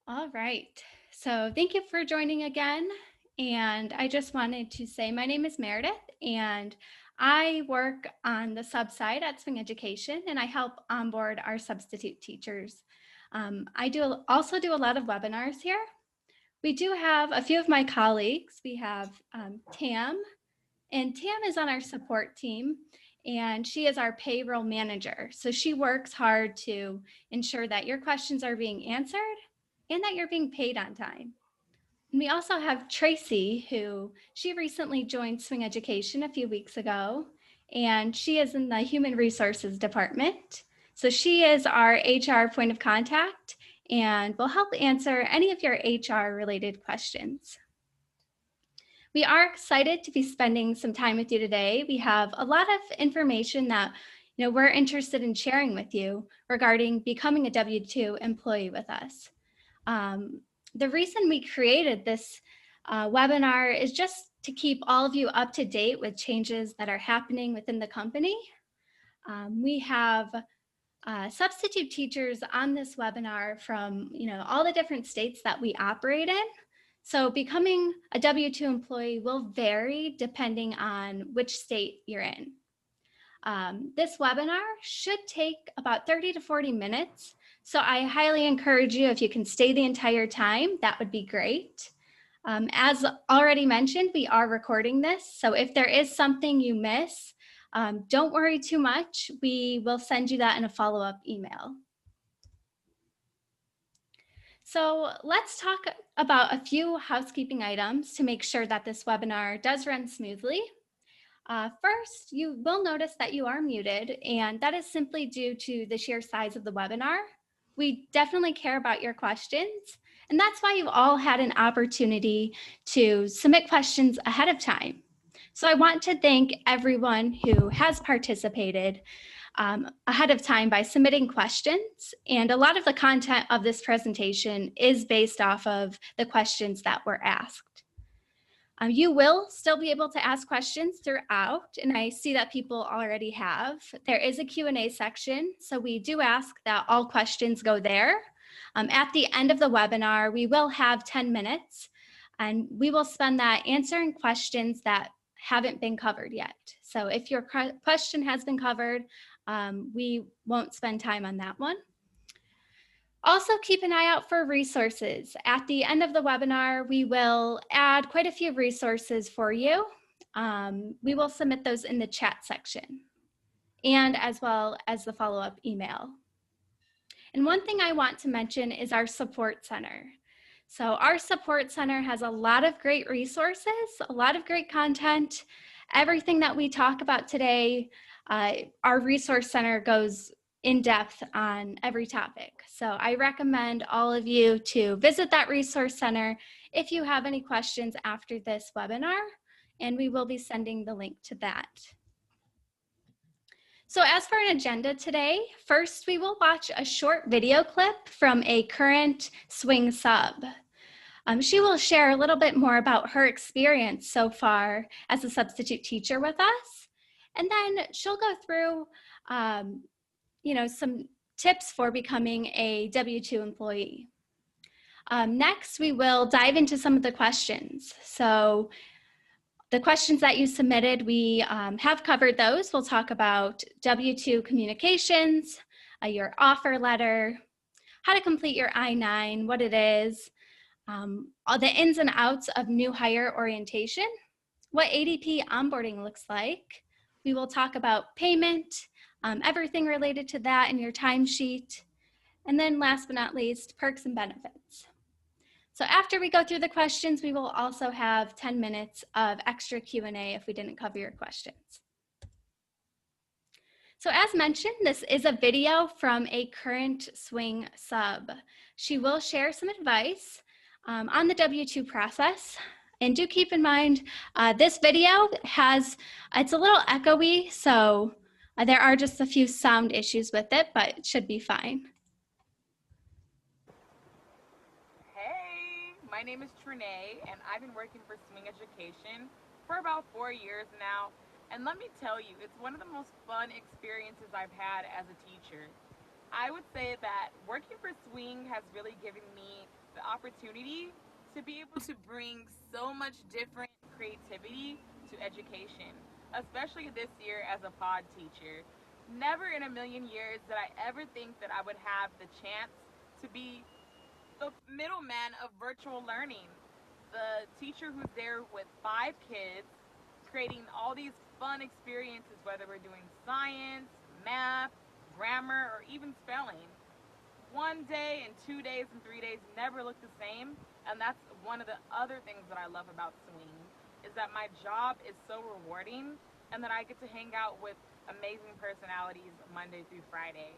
All right. So thank you for joining again. And I just wanted to say my name is Meredith, and I work on the sub side at Swing Education, and I help onboard our substitute teachers. Also do a lot of webinars here. We do have a few of my colleagues. We have Tam, and Tam is on our support team, and she is our payroll manager. So she works hard to ensure that your questions are being answered and that you're being paid on time. And we also have Tracy, who she recently joined Swing Education a few weeks ago, and she is in the Human Resources Department. So she is our HR point of contact and will help answer any of your HR related questions. We are excited to be spending some time with you today. We have a lot of information that we're interested in sharing with you regarding becoming a W-2 employee with us. The reason we created this webinar is just to keep all of you up to date with changes that are happening within the company. We have substitute teachers on this webinar from all the different states that we operate in. So becoming a W-2 employee will vary depending on which state you're in. This webinar should take about 30 to 40 minutes. So I highly encourage you, if you can stay the entire time, that would be great. As already mentioned, we are recording this. So if there is something you miss, don't worry too much. We will send you that in a follow-up email. So let's talk about a few housekeeping items to make sure that this webinar does run smoothly. First, you will notice that you are muted, and that is simply due to the sheer size of the webinar. We definitely care about your questions, and that's why you've all had an opportunity to submit questions ahead of time. So I want to thank everyone who has participated ahead of time by submitting questions. And a lot of the content of this presentation is based off of the questions that were asked. You will still be able to ask questions throughout, and I see that people already have. There is a Q&A section, so we do ask that all questions go there. At the end of the webinar, we will have 10 minutes, and we will spend that answering questions that haven't been covered yet. So if your question has been covered, we won't spend time on that one. Also, keep an eye out for resources. At the end of the webinar, we will add quite a few resources for you. We will submit those in the chat section and as well as the follow-up email. And one thing I want to mention is our support center. So our support center has a lot of great resources, a lot of great content. Everything that we talk about today, our resource center goes in depth on every topic. So I recommend all of you to visit that resource center if you have any questions after this webinar, and we will be sending the link to that. So as for an agenda today, first we will watch a short video clip from a current Swing sub. She will share a little bit more about her experience so far as a substitute teacher with us. And then she'll go through some tips for becoming a W-2 employee. Next, we will dive into some of the questions. So the questions that you submitted, we have covered those. We'll talk about W-2 communications, your offer letter, how to complete your I-9, what it is, all the ins and outs of new hire orientation, what ADP onboarding looks like. We will talk about payment, everything related to that in your timesheet. And then last but not least, perks and benefits. So after we go through the questions, we will also have 10 minutes of extra Q&A if we didn't cover your questions. So as mentioned, this is a video from a current Swing sub. She will share some advice on the W-2 process. And do keep in mind, this video it's a little echoey, so there are just a few sound issues with it, but it should be fine. Hey, my name is Trinae, and I've been working for Swing Education for about 4 years now. And let me tell you, it's one of the most fun experiences I've had as a teacher. I would say that working for Swing has really given me the opportunity to be able to bring so much different creativity to education, especially this year as a pod teacher. Never in a million years did I ever think that I would have the chance to be the middleman of virtual learning. The teacher who's there with 5 kids, creating all these fun experiences, whether we're doing science, math, grammar, or even spelling. One day and 2 days and 3 days never look the same. And that's one of the other things that I love about Swing is that my job is so rewarding and that I get to hang out with amazing personalities Monday through Friday.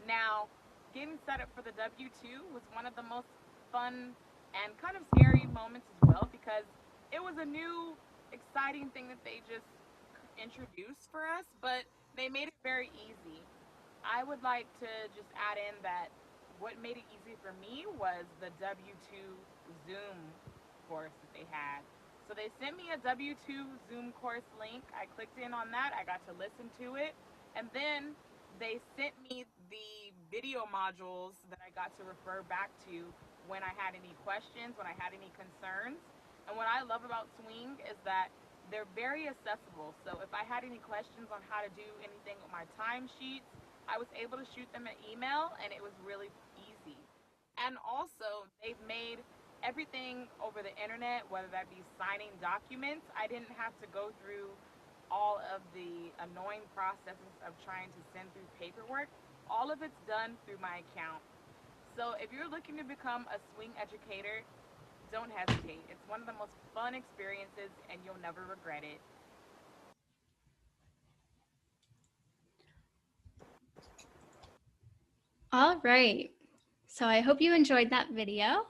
Now, getting set up for the W-2 was one of the most fun and kind of scary moments as well because it was a new, exciting thing that they just introduced for us, but they made it very easy. I would like to just add in that what made it easy for me was the W-2 Zoom course that they had. So they sent me a W-2 Zoom course link. I clicked in on that. I got to listen to it. And then they sent me the video modules that I got to refer back to when I had any questions, when I had any concerns. And what I love about Swing is that they're very accessible. So if I had any questions on how to do anything with my timesheets, I was able to shoot them an email and it was really easy. And also, they've made everything over the internet, whether that be signing documents. I didn't have to go through all of the annoying processes of trying to send through paperwork. All of it's done through my account. So if you're looking to become a Swing educator, don't hesitate. It's one of the most fun experiences and you'll never regret it. All right. So I hope you enjoyed that video.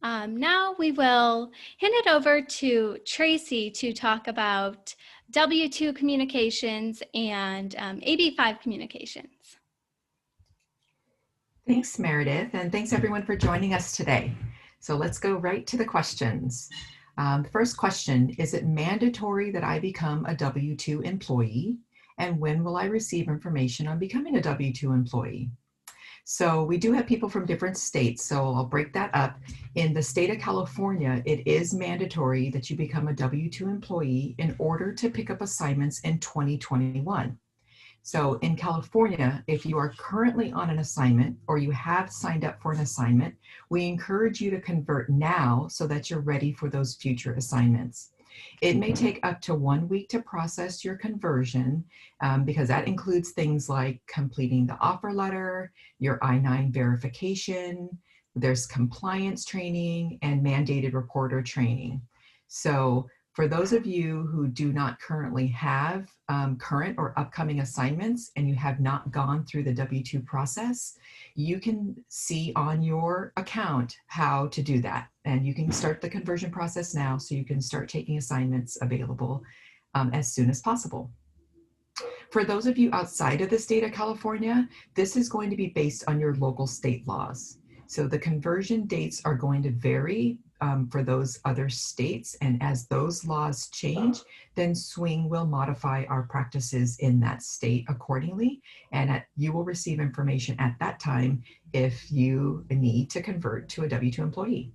Now we will hand it over to Tracy to talk about W-2 communications and AB5 communications. Thanks, Meredith, and thanks everyone for joining us today. So let's go right to the questions. The first question, is it mandatory that I become a W-2 employee? And when will I receive information on becoming a W-2 employee? So we do have people from different states, so I'll break that up. In the state of California, it is mandatory that you become a W-2 employee in order to pick up assignments in 2021. So in California, if you are currently on an assignment or you have signed up for an assignment, we encourage you to convert now so that you're ready for those future assignments. It may take up to 1 week to process your conversion because that includes things like completing the offer letter, your I-9 verification, there's compliance training and mandated reporter training. So for those of you who do not currently have current or upcoming assignments and you have not gone through the W-2 process, you can see on your account how to do that. And you can start the conversion process now so you can start taking assignments available as soon as possible. For those of you outside of the state of California, this is going to be based on your local state laws. So the conversion dates are going to vary for those other states. And as those laws change, then Swing will modify our practices in that state accordingly. And you will receive information at that time if you need to convert to a W-2 employee.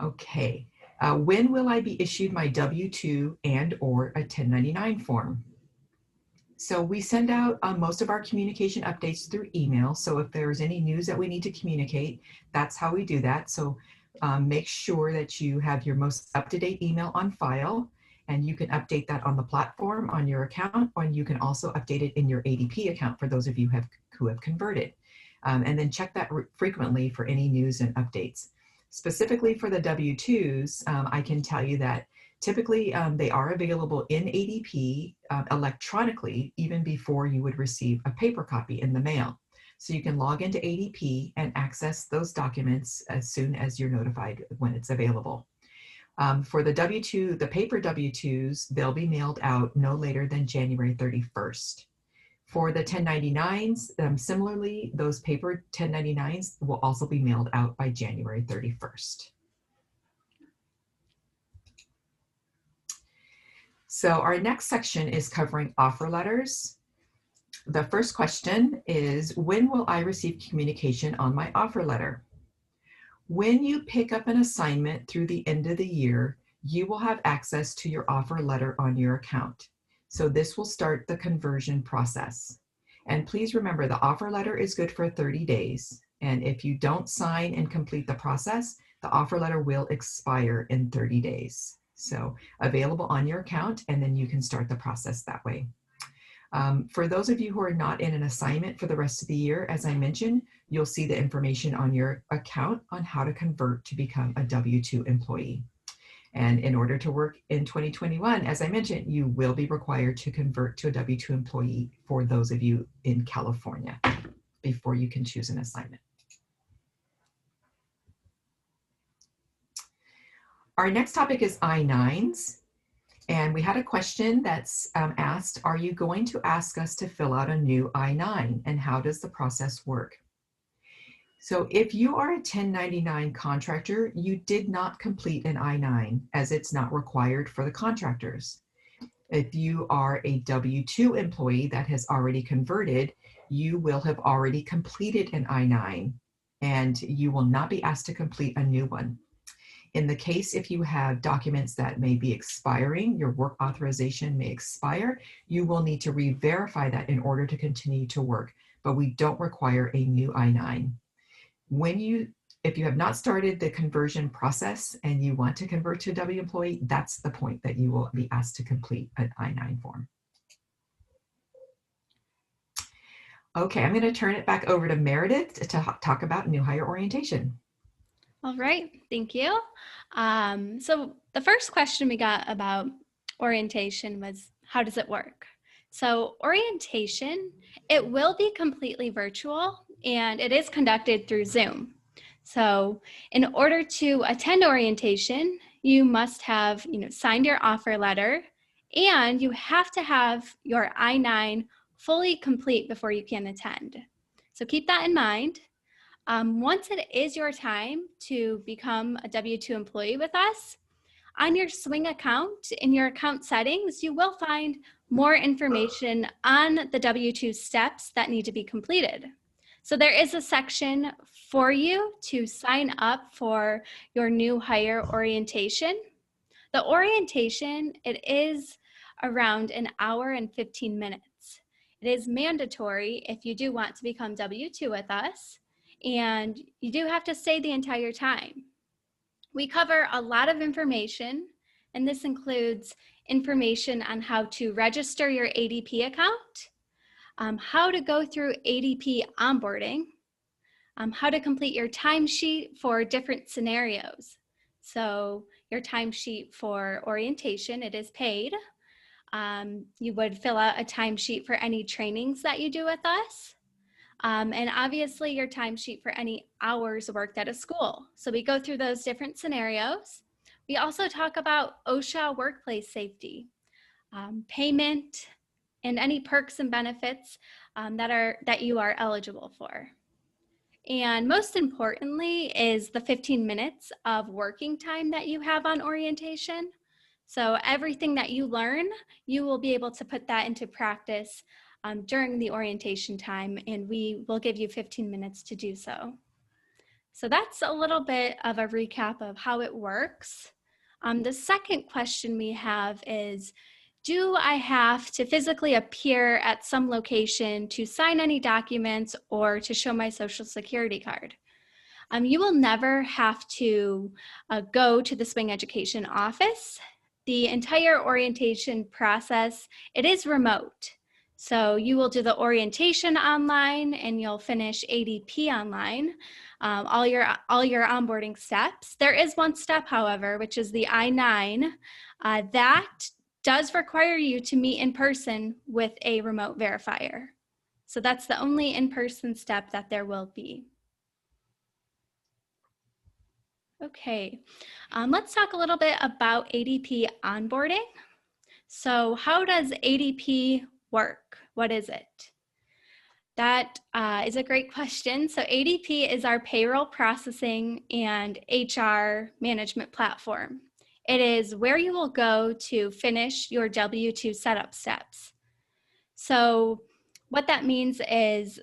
Okay, when will I be issued my W-2 and or a 1099 form? So we send out most of our communication updates through email. So if there's any news that we need to communicate, that's how we do that. So make sure that you have your most up-to-date email on file, and you can update that on the platform on your account, and you can also update it in your ADP account for those of you who have converted. And then check that frequently for any news and updates. Specifically for the W-2s, I can tell you that typically, they are available in ADP electronically even before you would receive a paper copy in the mail. So you can log into ADP and access those documents as soon as you're notified when it's available. For the W-2, the paper W-2s, they'll be mailed out no later than January 31st. For the 1099s, similarly, those paper 1099s will also be mailed out by January 31st. So our next section is covering offer letters. The first question is, when will I receive communication on my offer letter? When you pick up an assignment through the end of the year, you will have access to your offer letter on your account. So this will start the conversion process. And please remember, the offer letter is good for 30 days. And if you don't sign and complete the process, the offer letter will expire in 30 days. So available on your account, and then you can start the process that way. For those of you who are not in an assignment for the rest of the year, as I mentioned, you'll see the information on your account on how to convert to become a W-2 employee. And in order to work in 2021, as I mentioned, you will be required to convert to a W-2 employee for those of you in California before you can choose an assignment. Our next topic is I-9s. And we had a question that's asked, are you going to ask us to fill out a new I-9? And how does the process work? So if you are a 1099 contractor, you did not complete an I-9 as it's not required for the contractors. If you are a W-2 employee that has already converted, you will have already completed an I-9 and you will not be asked to complete a new one. In the case, if you have documents that may be expiring, your work authorization may expire, you will need to re-verify that in order to continue to work, but we don't require a new I-9. If you have not started the conversion process and you want to convert to a W employee, that's the point that you will be asked to complete an I-9 form. Okay, I'm going to turn it back over to Meredith to talk about new hire orientation. All right, thank you. So the first question we got about orientation was, how does it work? So orientation, it will be completely virtual and it is conducted through Zoom. So in order to attend orientation, you must have signed your offer letter and you have to have your I-9 fully complete before you can attend. So keep that in mind. Once it is your time to become a W-2 employee with us, on your Swing account, in your account settings, you will find more information on the W-2 steps that need to be completed. So there is a section for you to sign up for your new hire orientation. The orientation, it is around an hour and 15 minutes. It is mandatory if you do want to become W-2 with us, and you do have to stay the entire time. We cover a lot of information, and this includes information on how to register your ADP account, how to go through ADP onboarding, how to complete your timesheet for different scenarios. So your timesheet for orientation, it is paid. You would fill out a timesheet for any trainings that you do with us. And obviously your timesheet for any hours worked at a school. So we go through those different scenarios. We also talk about OSHA workplace safety, payment, and any perks and benefits that you are eligible for. And most importantly is the 15 minutes of working time that you have on orientation. So everything that you learn, you will be able to put that into practice during the orientation time, and we will give you 15 minutes to do so. So that's a little bit of a recap of how it works. The second question we have is, do I have to physically appear at some location to sign any documents or to show my social security card? You will never have to go to the Swing Education office. The entire orientation process, it is remote. So you will do the orientation online and you'll finish ADP online, all your onboarding steps. There is one step, however, which is the I-9. That does require you to meet in person with a remote verifier. So that's the only in-person step that there will be. Okay, let's talk a little bit about ADP onboarding. So how does ADP work? What is it? That is a great question. So ADP is our payroll processing and HR management platform. It is where you will go to finish your W-2 setup steps. So what that means is,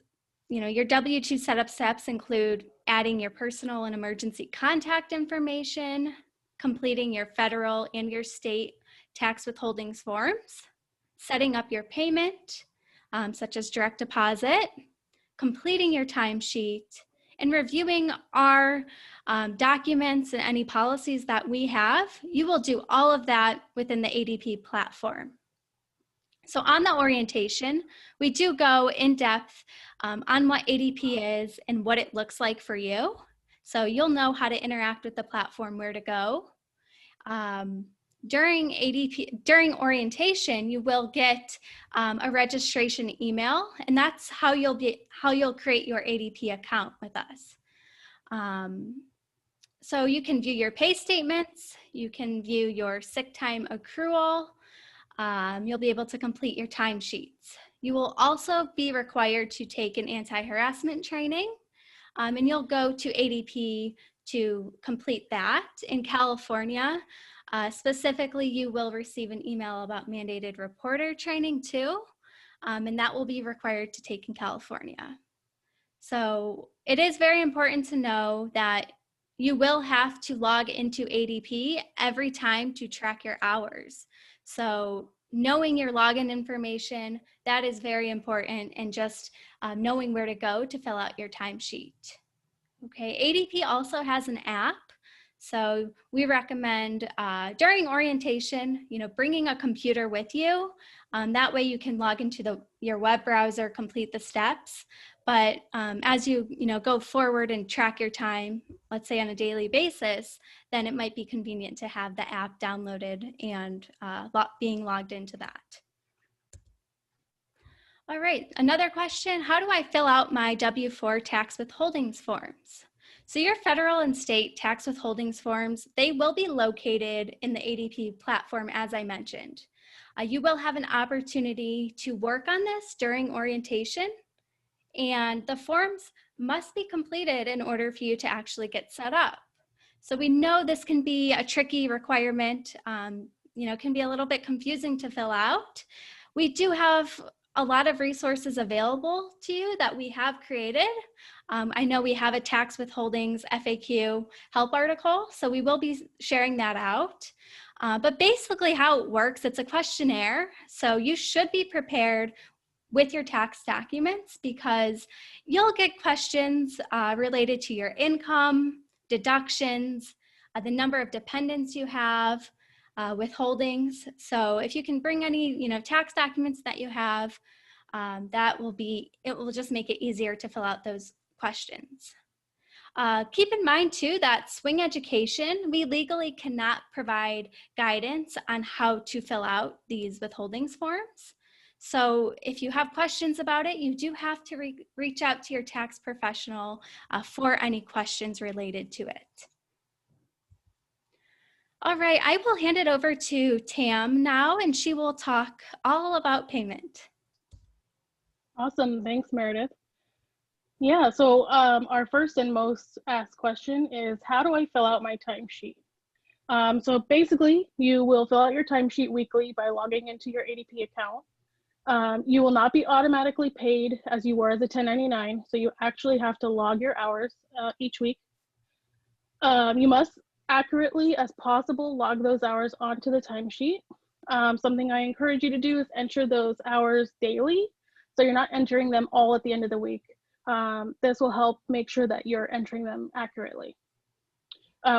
your W-2 setup steps include adding your personal and emergency contact information, completing your federal and your state tax withholdings forms, setting up your payment, such as direct deposit, completing your timesheet, and reviewing our documents and any policies that we have. You will do all of that within the ADP platform. So on the orientation, we do go in depth on what ADP is and what it looks like for you. So you'll know how to interact with the platform, where to go. During orientation, you will get a registration email, and that's how you'll create your ADP account with us. So you can view your pay statements, you can view your sick time accrual. You'll be able to complete your timesheets. You will also be required to take an anti-harassment training, and you'll go to ADP to complete that. In California, specifically, you will receive an email about mandated reporter training too, and that will be required to take in California. So it is very important to know that you will have to log into ADP every time to track your hours. So knowing your login information, that is very important, and just knowing where to go to fill out your timesheet. Okay, ADP also has an app. So we recommend during orientation, bringing a computer with you. That way you can log into your web browser, complete the steps. But as you go forward and track your time, let's say on a daily basis, then it might be convenient to have the app downloaded and being logged into that. All right, another question: how do I fill out my W-4 tax withholdings forms? So your federal and state tax withholdings forms, they will be located in the ADP platform, as I mentioned. You will have an opportunity to work on this during orientation, and the forms must be completed in order for you to actually get set up. So we know this can be a tricky requirement, can be a little bit confusing to fill out. We do have a lot of resources available to you that we have created. I know we have a tax withholdings FAQ help article, so we will be sharing that out. But basically how it works, it's a questionnaire. So you should be prepared with your tax documents, because you'll get questions related to your income, deductions, the number of dependents you have, withholdings. So if you can bring any, tax documents that you have, it will just make it easier to fill out those questions. Keep in mind too that Swing Education, we legally cannot provide guidance on how to fill out these withholdings forms. So if you have questions about it, you do have to reach out to your tax professional for any questions related to it. All right, I will hand it over to Tam now, and she will talk all about payment. Awesome, thanks, Meredith. Yeah, so our first and most asked question is, how do I fill out my timesheet? So basically, you will fill out your timesheet weekly by logging into your ADP account. You will not be automatically paid as you were as a 1099, so you actually have to log your hours each week. You must accurately as possible log those hours onto the timesheet. Something I encourage you to do is enter those hours daily, so you're not entering them all at the end of the week. This will help make sure that you're entering them accurately.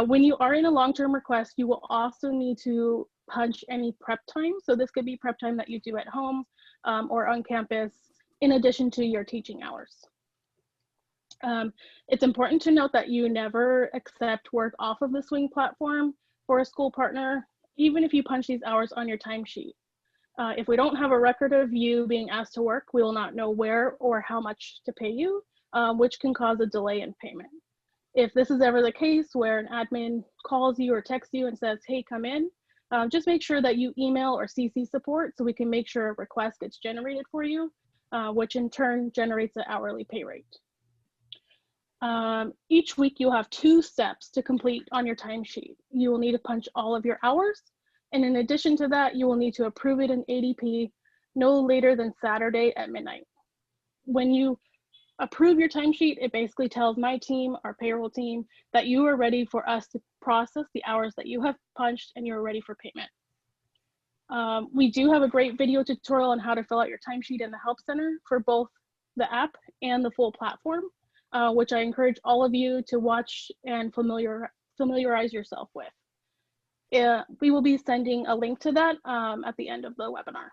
When you are in a long-term request, you will also need to punch any prep time. So this could be prep time that you do at home or on campus, in addition to your teaching hours. It's important to note that you never accept work off of the Swing platform for a school partner, even if you punch these hours on your timesheet. If we don't have a record of you being asked to work, we will not know where or how much to pay you, which can cause a delay in payment. If this is ever the case where an admin calls you or texts you and says, hey, come in, just make sure that you email or CC support so we can make sure a request gets generated for you, which in turn generates an hourly pay rate. Each week you'll have 2 steps to complete on your timesheet. You will need to punch all of your hours, and in addition to that, you will need to approve it in ADP no later than Saturday at midnight. When you approve your timesheet, it basically tells my team, our payroll team, that you are ready for us to process the hours that you have punched and you're ready for payment. We do have a great video tutorial on how to fill out your timesheet in the Help Center for both the app and the full platform, which I encourage all of you to watch and familiarize yourself with. We will be sending a link to that at the end of the webinar.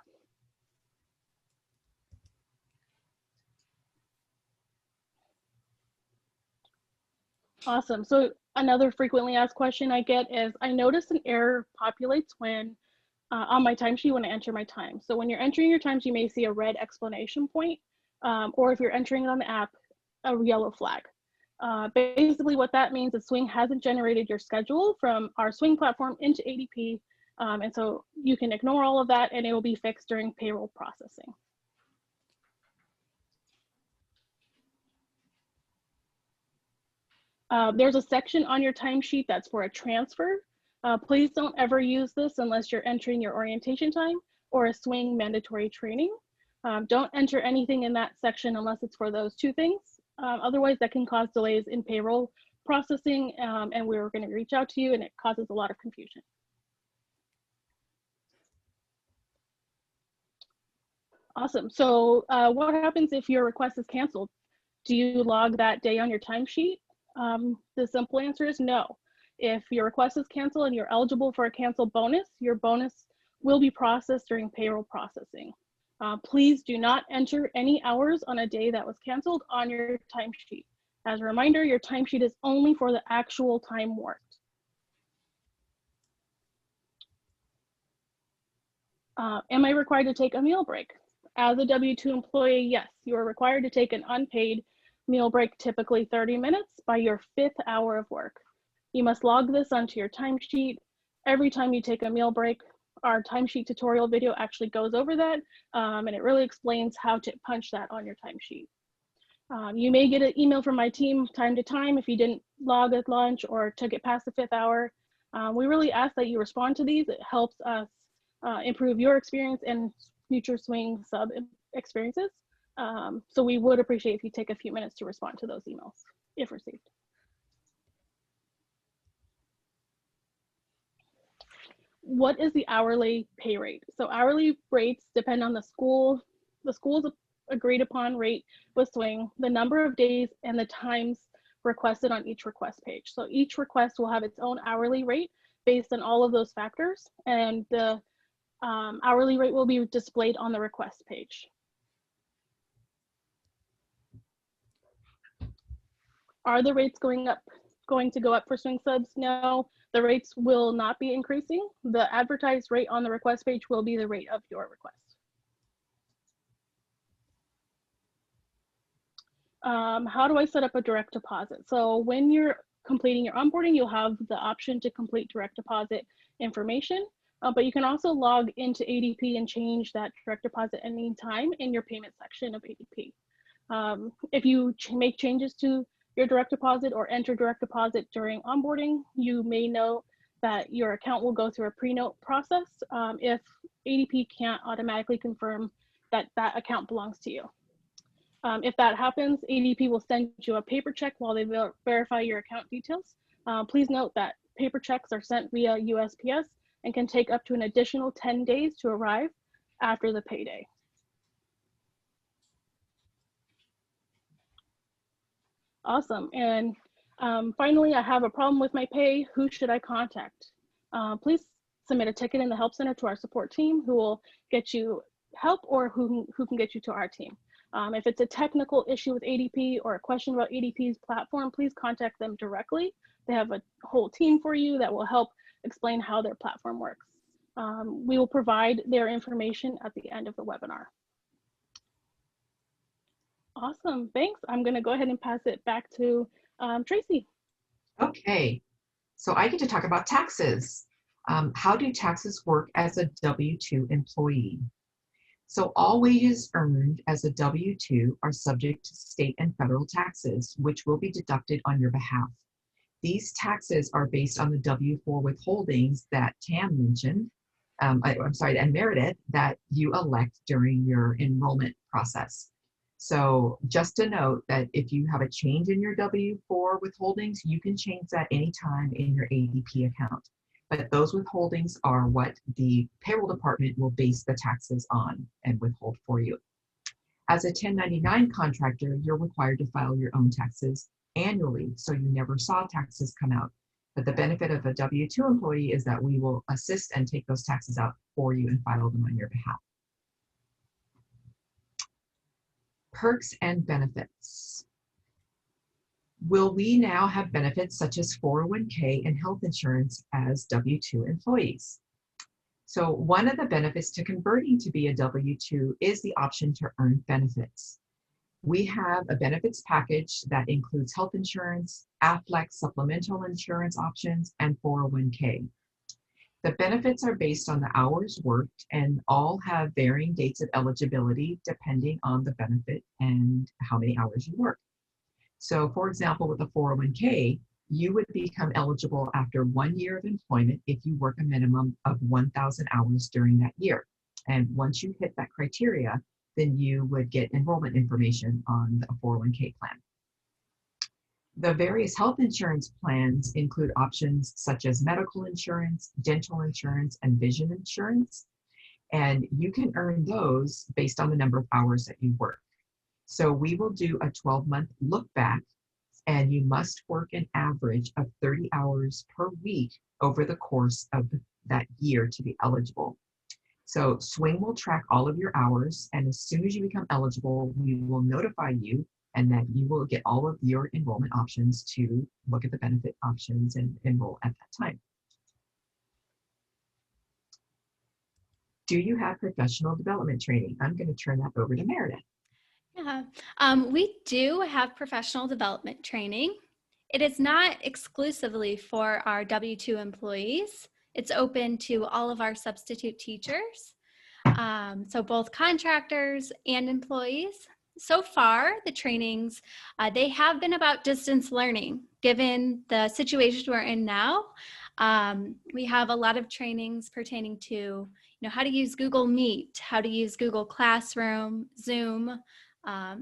Awesome. So another frequently asked question I get is, I notice an error populates when on my timesheet when I enter my time. So when you're entering your times, you may see a red exclamation point, or if you're entering it on the app, a yellow flag. Basically what that means is Swing hasn't generated your schedule from our Swing platform into ADP. And so you can ignore all of that and it will be fixed during payroll processing. There's a section on your timesheet that's for a transfer. Please don't ever use this unless you're entering your orientation time or a Swing mandatory training. Don't enter anything in that section unless it's for those 2 things. Otherwise, that can cause delays in payroll processing, and we're going to reach out to you, and it causes a lot of confusion. Awesome. So what happens if your request is canceled? Do you log that day on your timesheet? The simple answer is no. If your request is canceled and you're eligible for a cancel bonus, your bonus will be processed during payroll processing. Please do not enter any hours on a day that was canceled on your timesheet. As a reminder, your timesheet is only for the actual time worked. Am I required to take a meal break? As a W-2 employee, yes, you are required to take an unpaid meal break, typically 30 minutes, by your 5th hour of work. You must log this onto your timesheet. Every time you take a meal break, our timesheet tutorial video actually goes over that, and it really explains how to punch that on your timesheet. You may get an email from my team time to time if you didn't log at lunch or took it past the 5th hour. We really ask that you respond to these. It helps us improve your experience and future Swing sub experiences. So we would appreciate if you take a few minutes to respond to those emails if received. What is the hourly pay rate? So hourly rates depend on the school's agreed upon rate with Swing, the number of days, and the times requested on each request page. So each request will have its own hourly rate based on all of those factors, and the hourly rate will be displayed on the request page. Are the rates going to go up for Swing subs? No, the rates will not be increasing. The advertised rate on the request page will be the rate of your request. How do I set up a direct deposit? So when you're completing your onboarding, you'll have the option to complete direct deposit information, but you can also log into ADP and change that direct deposit at any time in your payment section of ADP. If you make changes to your direct deposit or enter direct deposit during onboarding, you may know that your account will go through a pre-note process if ADP can't automatically confirm that that account belongs to you. If that happens, ADP will send you a paper check while they verify your account details. Please note that paper checks are sent via USPS and can take up to an additional 10 days to arrive after the payday. Awesome. And finally, I have a problem with my pay. Who should I contact? Please submit a ticket in the Help Center to our support team who will get you help, or who can get you to our team. If it's a technical issue with ADP or a question about ADP's platform, please contact them directly. They have a whole team for you that will help explain how their platform works. We will provide their information at the end of the webinar. Awesome, thanks. I'm gonna go ahead and pass it back to Tracy. Okay, so I get to talk about taxes. How do taxes work as a W-2 employee? So all wages earned as a W-2 are subject to state and federal taxes, which will be deducted on your behalf. These taxes are based on the W-4 withholdings that Tam mentioned, I'm sorry, and Meredith, that you elect during your enrollment process. So just to note that if you have a change in your W-4 withholdings, you can change that anytime in your ADP account. But those withholdings are what the payroll department will base the taxes on and withhold for you. As a 1099 contractor, you're required to file your own taxes annually, so you never saw taxes come out. But the benefit of a W-2 employee is that we will assist and take those taxes out for you and file them on your behalf. Perks and benefits. Will we now have benefits such as 401k and health insurance as W-2 employees? So one of the benefits to converting to be a W-2 is the option to earn benefits. We have a benefits package that includes health insurance, Aflac supplemental insurance options, and 401k. The benefits are based on the hours worked and all have varying dates of eligibility depending on the benefit and how many hours you work. So for example, with a 401k, you would become eligible after 1 year of employment if you work a minimum of 1,000 hours during that year. And once you hit that criteria, then you would get enrollment information on the 401k plan. The various health insurance plans include options such as medical insurance, dental insurance, and vision insurance. And you can earn those based on the number of hours that you work. So we will do a 12-month look back, and you must work an average of 30 hours per week over the course of that year to be eligible. So Swing will track all of your hours, and as soon as you become eligible, we will notify you, and that you will get all of your enrollment options to look at the benefit options and enroll at that time. Do you have professional development training? I'm going to turn that over to Meredith. Yeah, we do have professional development training. It is not exclusively for our W-2 employees. It's open to all of our substitute teachers, so both contractors and employees. So far, the trainings, they have been about distance learning. Given the situation we're in now, we have a lot of trainings pertaining to, how to use Google Meet, how to use Google Classroom, Zoom.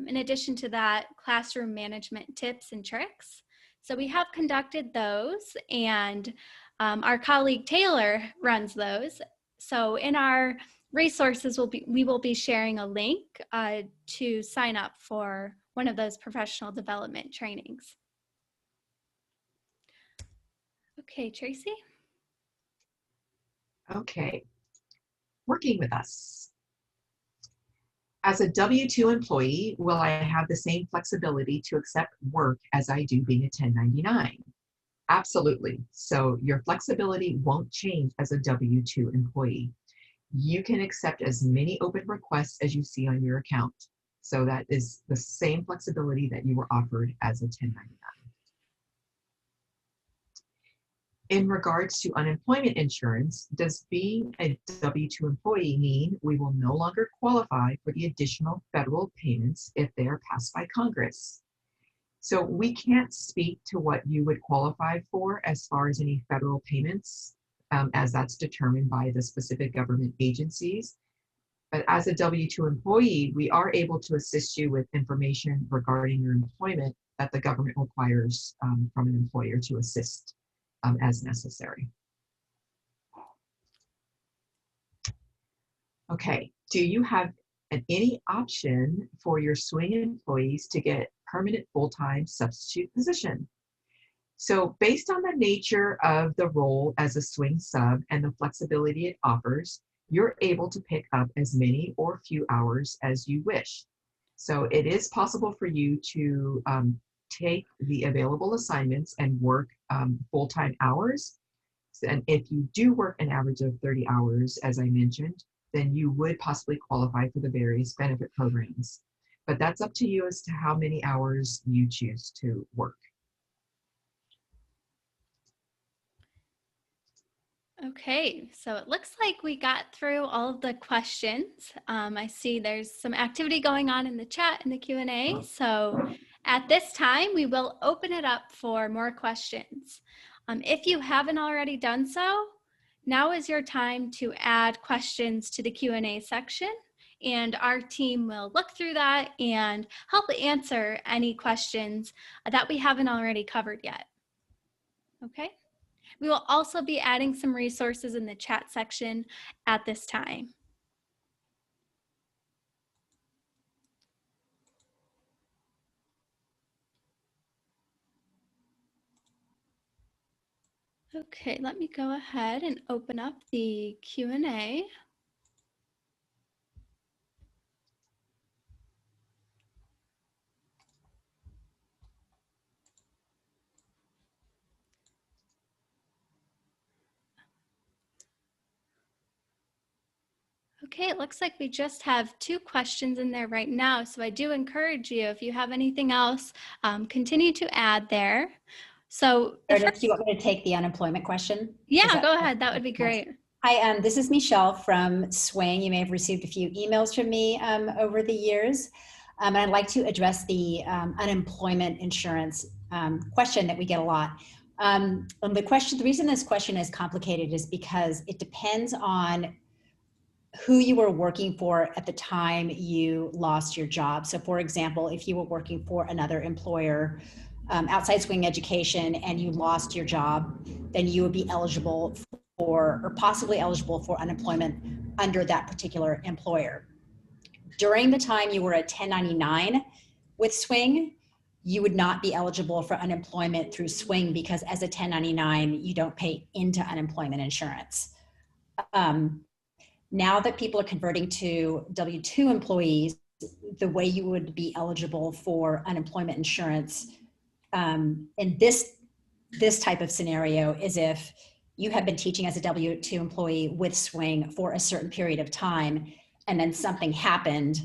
In addition to that, classroom management tips and tricks. So we have conducted those, and our colleague Taylor runs those. So in our resources, we will be sharing a link to sign up for one of those professional development trainings. Okay, Tracy. Okay, working with us. As a W-2 employee, will I have the same flexibility to accept work as I do being a 1099? Absolutely. So your flexibility won't change as a W-2 employee. You can accept as many open requests as you see on your account. So that is the same flexibility that you were offered as a 1099. In regards to unemployment insurance, does being a W-2 employee mean we will no longer qualify for the additional federal payments if they are passed by Congress? So we can't speak to what you would qualify for as far as any federal payments, as that's determined by the specific government agencies. But as a W-2 employee, we are able to assist you with information regarding your employment that the government requires from an employer to assist as necessary. Okay, do you have any option for your Swing employees to get permanent full-time substitute position? So based on the nature of the role as a Swing sub and the flexibility it offers, you're able to pick up as many or few hours as you wish. So it is possible for you to take the available assignments and work full-time hours. And if you do work an average of 30 hours, as I mentioned, then you would possibly qualify for the various benefit programs. But that's up to you as to how many hours you choose to work. Okay, so it looks like we got through all of the questions. I see there's some activity going on in the chat and the Q&A. So at this time, we will open it up for more questions. If you haven't already done so, now is your time to add questions to the Q&A section, and our team will look through that and help answer any questions that we haven't already covered yet. Okay? We will also be adding some resources in the chat section at this time. Okay, let me go ahead and open up the Q&A. Okay, it looks like we just have 2 questions in there right now, so I do encourage you, if you have anything else, continue to add there. So Meredith, do you want me to take the unemployment question? Yeah, go ahead. That would be great. Hi, this is Michelle from Swing. You may have received a few emails from me over the years. And I'd like to address the unemployment insurance question that we get a lot. The reason this question is complicated is because it depends on who you were working for at the time you lost your job. So for example, if you were working for another employer outside Swing Education and you lost your job, then you would be eligible for, or possibly eligible for, unemployment under that particular employer. During the time you were at 1099 with Swing, you would not be eligible for unemployment through Swing because as a 1099, you don't pay into unemployment insurance. Now that people are converting to W-2 employees, the way you would be eligible for unemployment insurance in this type of scenario is if you have been teaching as a W-2 employee with Swing for a certain period of time, and then something happened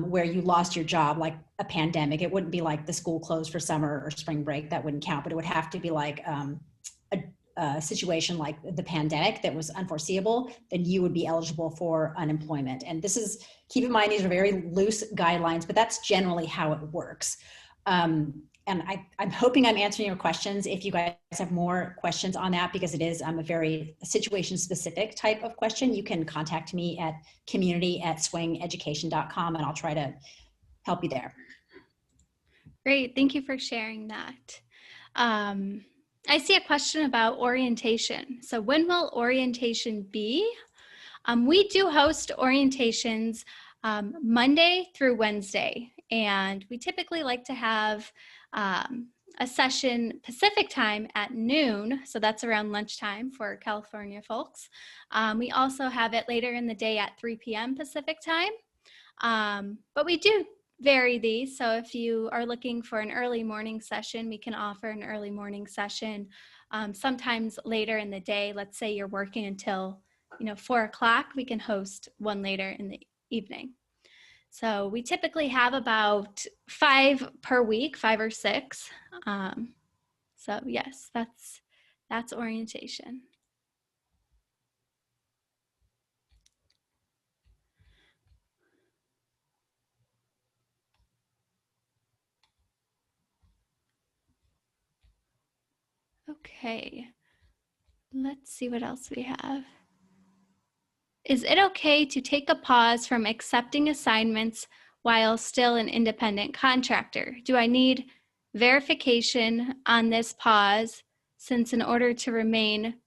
where you lost your job, like a pandemic. It wouldn't be like the school closed for summer or spring break, that wouldn't count, but it would have to be like a situation like the pandemic that was unforeseeable, then you would be eligible for unemployment. And this is, keep in mind, these are very loose guidelines, but that's generally how it works. And I'm hoping I'm answering your questions. If you guys have more questions on that, because it is a very situation specific type of question, you can contact me at community@swingeducation.com and I'll try to help you there. Great, thank you for sharing that. I see a question about orientation. So when will orientation be? We do host orientations Monday through Wednesday, and we typically like to have a session Pacific time at noon, so that's around lunchtime for California folks. We also have it later in the day at 3 p.m. Pacific time, but we do vary these. So if you are looking for an early morning session, we can offer an early morning session. Sometimes later in the day, let's say you're working until 4 o'clock, we can host one later in the evening. So we typically have about 5 per week, 5 or 6. So yes, that's orientation. Okay, let's see what else we have. Is it okay to take a pause from accepting assignments while still an independent contractor? Do I need verification on this pause since in order to remain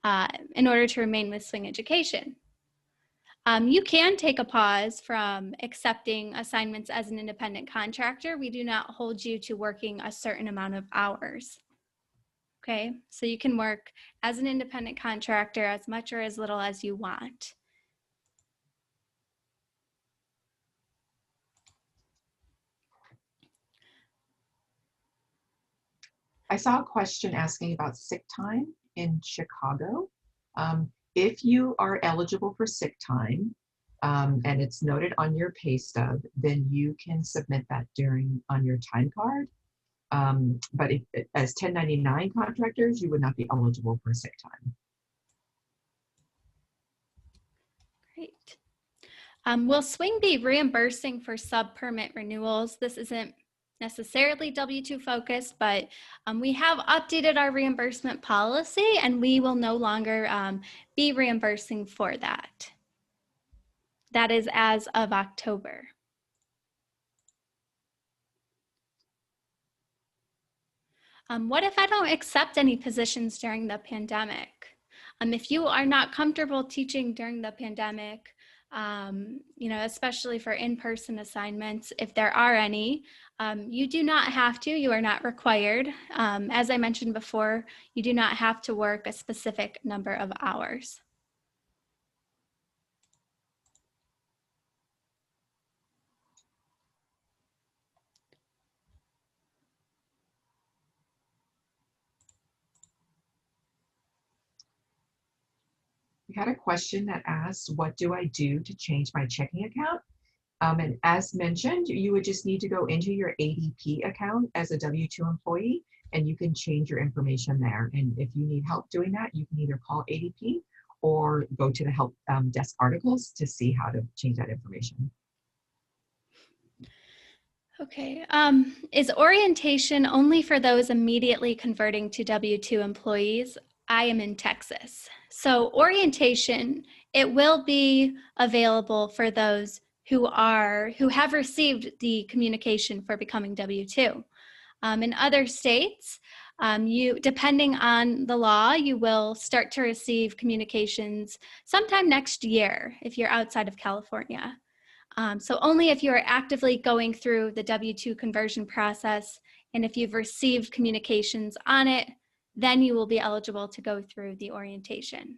with Swing Education? You can take a pause from accepting assignments as an independent contractor. We do not hold you to working a certain amount of hours. Okay, so you can work as an independent contractor as much or as little as you want. I saw a question asking about sick time in Chicago. If you are eligible for sick time and it's noted on your pay stub, then you can submit that on your time card. But as 1099 contractors, you would not be eligible for sick time. Great. Will Swing be reimbursing for sub-permit renewals? This isn't necessarily W-2 focused, but we have updated our reimbursement policy and we will no longer be reimbursing for that. That is as of October. What if I don't accept any positions during the pandemic? If you are not comfortable teaching during the pandemic, especially for in-person assignments, if there are any, you do not have to, you are not required. As I mentioned before, you do not have to work a specific number of hours. We had a question that asked, what do I do to change my checking account? And as mentioned, you would just need to go into your ADP account as a W-2 employee, and you can change your information there. And if you need help doing that, you can either call ADP or go to the help desk articles to see how to change that information. Okay, is orientation only for those immediately converting to W-2 employees? I am in Texas. So orientation, it will be available for those who have received the communication for becoming W-2. In other states, depending on the law, you will start to receive communications sometime next year if you're outside of California. So only if you are actively going through the W-2 conversion process and if you've received communications on it, then you will be eligible to go through the orientation.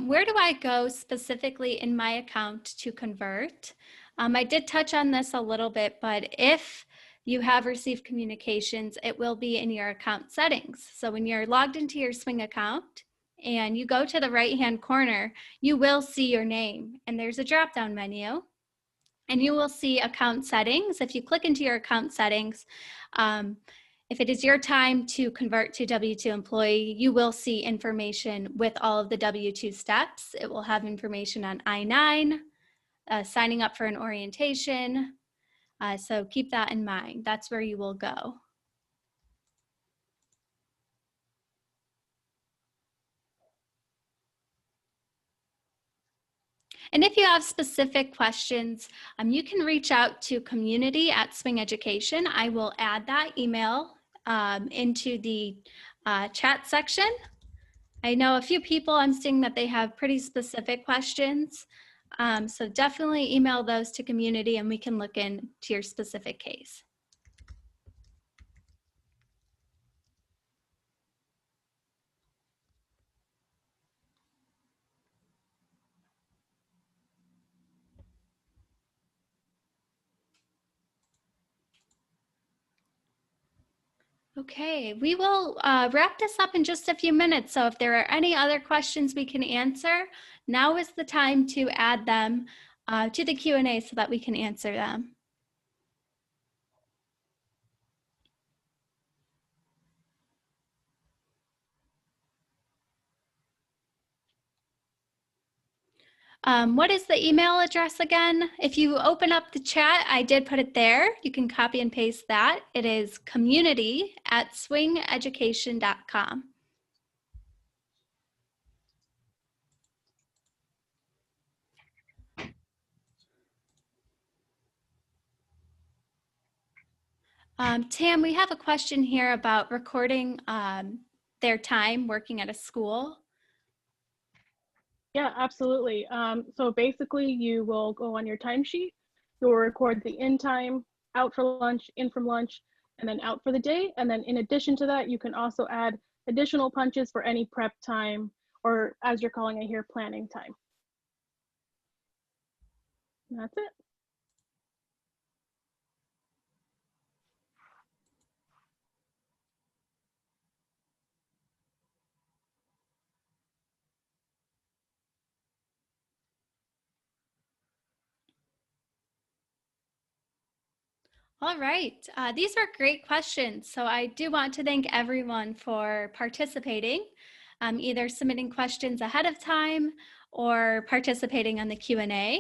Where do I go specifically in my account to convert? I did touch on this a little bit, but if you have received communications, it will be in your account settings. So when you're logged into your Swing account and you go to the right-hand corner, you will see your name and there's a drop-down menu and you will see account settings. If you click into your account settings, if it is your time to convert to W-2 employee, you will see information with all of the W-2 steps. It will have information on I-9, signing up for an orientation. So keep that in mind. That's where you will go. And if you have specific questions, you can reach out to community@Swing Education. I will add that email into the chat section. I know a few people I'm seeing that they have pretty specific questions. So definitely email those to community and we can look into your specific case. Okay, we will wrap this up in just a few minutes. So if there are any other questions we can answer, now is the time to add them to the Q&A so that we can answer them. What is the email address again? If you open up the chat, I did put it there. You can copy and paste that. It is community@swingeducation.com. Tam, we have a question here about recording their time working at a school. Yeah, absolutely. So basically you will go on your timesheet, you'll record the in time, out for lunch, in from lunch, and then out for the day. And then in addition to that, you can also add additional punches for any prep time, or as you're calling it here, planning time. And that's it. All right. These were great questions. So I do want to thank everyone for participating, either submitting questions ahead of time or participating on the Q&A.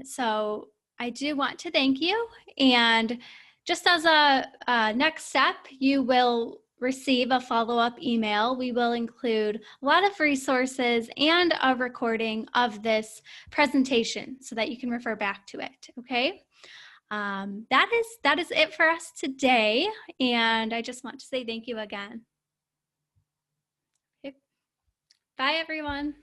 So I do want to thank you. And just as a next step, you will receive a follow-up email. We will include a lot of resources and a recording of this presentation so that you can refer back to it, okay? That is it for us today, and I just want to say thank you again. Okay. Bye, everyone.